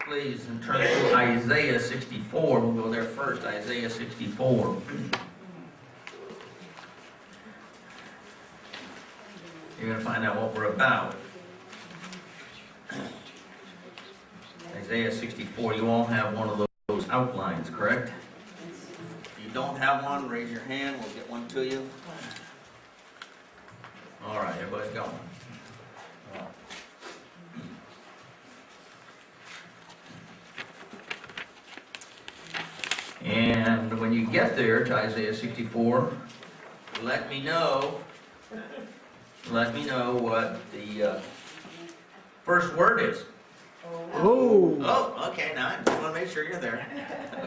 please, and turn to Isaiah 64. We'll go there first, Isaiah 64. You're going to find out what we're about. Isaiah 64, you all have one of those outlines, correct? If you don't have one, raise your hand, we'll get one to you. All right, everybody's got one. And when you get there to Isaiah 64, let me know what the first word is. Oh. Oh, okay, now I just want to make sure you're there.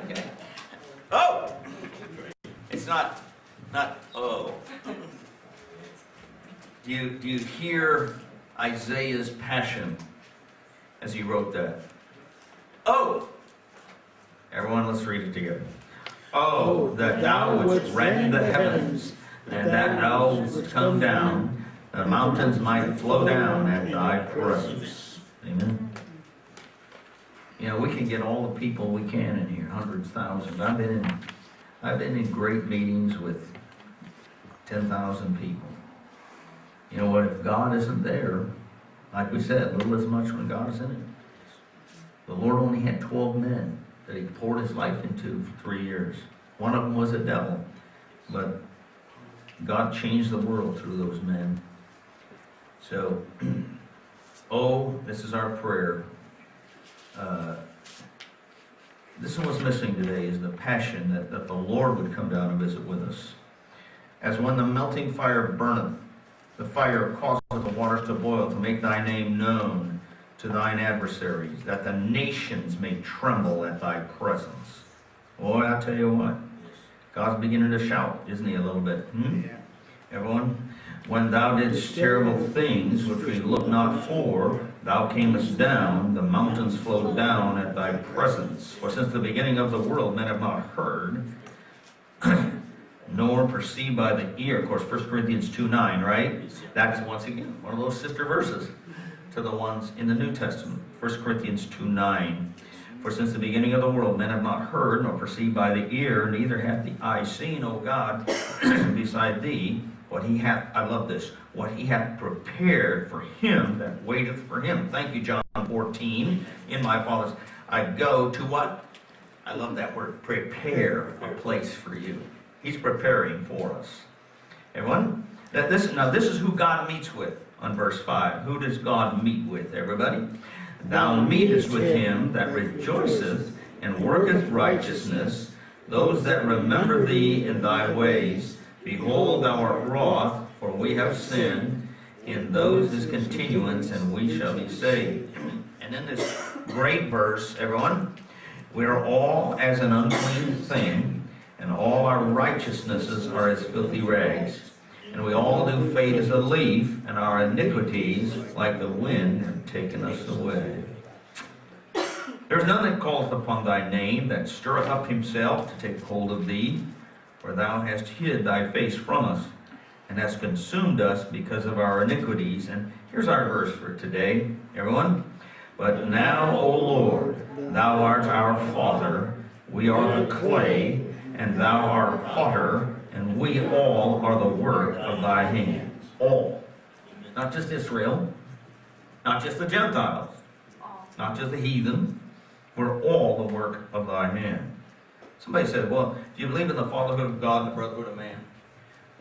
Okay. Oh! It's not oh. Do you hear Isaiah's passion as he wrote that? Oh! Everyone, let's read it together. Oh, that thou wouldst rend the heavens, and that thou wouldst come down, the mountains might flow down at thy presence. Amen. You know, we can get all the people we can in here, hundreds, thousands. I've been in great meetings with 10,000 people. You know what? If God isn't there, like we said, little as much when God is in it. The Lord only had 12 men that He poured His life into for 3 years. One of them was a devil, but God changed the world through those men. So, oh, this is our prayer. This is what's missing today, is the passion that the Lord would come down and visit with us. As when the melting fire burneth, the fire causeth the waters to boil, to make thy name known to thine adversaries, that the nations may tremble at thy presence. Boy, I tell you what, God's beginning to shout, isn't He, a little bit? Yeah. Everyone? When thou didst terrible things which we looked not for, thou camest down, the mountains flowed down at thy presence. For since the beginning of the world men have not heard, nor perceived by the ear. Of course, 1 Corinthians 2:9, right? That's, once again, one of those sister verses to the ones in the New Testament. 1 Corinthians 2:9. For since the beginning of the world men have not heard, nor perceived by the ear, neither hath the eye seen, O God, beside thee, what He hath, I love this, what He hath prepared for him that waiteth for Him. Thank you, John 14. In my Father's, I go to what? I love that word, prepare a place for you. He's preparing for us. Everyone? This is who God meets with on verse 5. Who does God meet with, everybody? Thou meetest with him that rejoiceth and worketh righteousness, those that remember thee in thy ways. Behold, thou art wroth, for we have sinned. In those is continuance, and we shall be saved. And in this great verse, everyone, we are all as an unclean thing, and all our righteousnesses are as filthy rags. And we all do fade as a leaf, and our iniquities, like the wind, have taken us away. There is none that calleth upon thy name, that stirreth up himself to take hold of thee. For thou hast hid thy face from us, and hast consumed us because of our iniquities. And here's our verse for today, everyone. But now, O Lord, thou art our Father, we are the clay, and thou art potter, and we all are the work of thy hands. All. Not just Israel, not just the Gentiles, not just the heathen. We're all the work of thy hand. Somebody said, well, do you believe in the fatherhood of God and the brotherhood of man?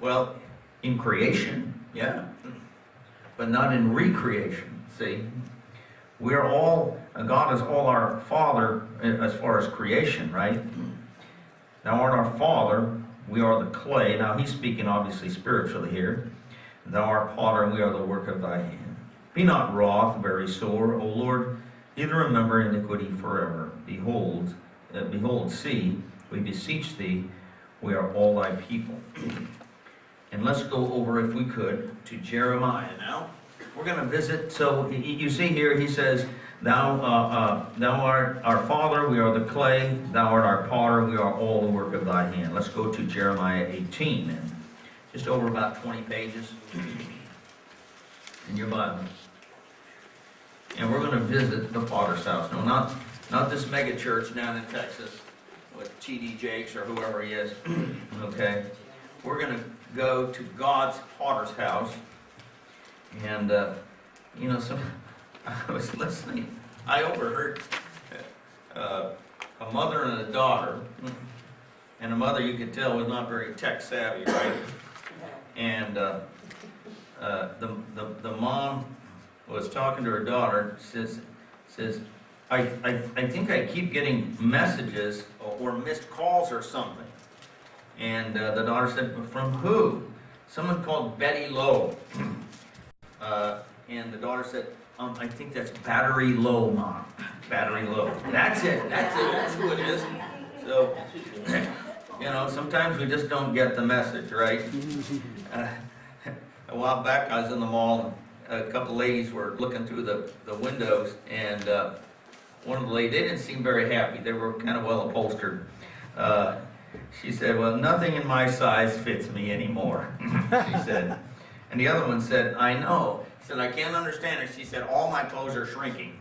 Well, in creation, yeah, but not in recreation, see? We're all, God is all our Father as far as creation, right? Thou art our Father, we are the clay. Now he's speaking obviously spiritually here. Thou art potter, and we are the work of thy hand. Be not wroth, very sore, O Lord, neither remember iniquity forever. Behold, see, we beseech thee, we are all thy people. And let's go over, if we could, to Jeremiah now. We're going to visit. So you see here, he says, thou art our Father, we are the clay. Thou art our potter, we are all the work of thy hand. Let's go to Jeremiah 18, and just over about 20 pages in your Bible. And we're going to visit the potter's house. No, Not this mega church down in Texas with T.D. Jakes or whoever he is. Okay? We're going to go to God's potter's house. And, you know, so I was listening. I overheard a mother and a daughter. And the mother, you could tell, was not very tech savvy, right? And the mom was talking to her daughter. Says, I think I keep getting messages or missed calls or something. And the daughter said, from who? Someone called Betty Lowe. And the daughter said, I think that's battery low, Mom. Battery low. That's it. That's who it is. So, you know, sometimes we just don't get the message, right? A while back, I was in the mall, and a couple ladies were looking through the windows, and one of the ladies, they didn't seem very happy. They were kind of well upholstered. She said, well, nothing in my size fits me anymore, she said. And the other one said, I know. She said, I can't understand it. She said, all my clothes are shrinking.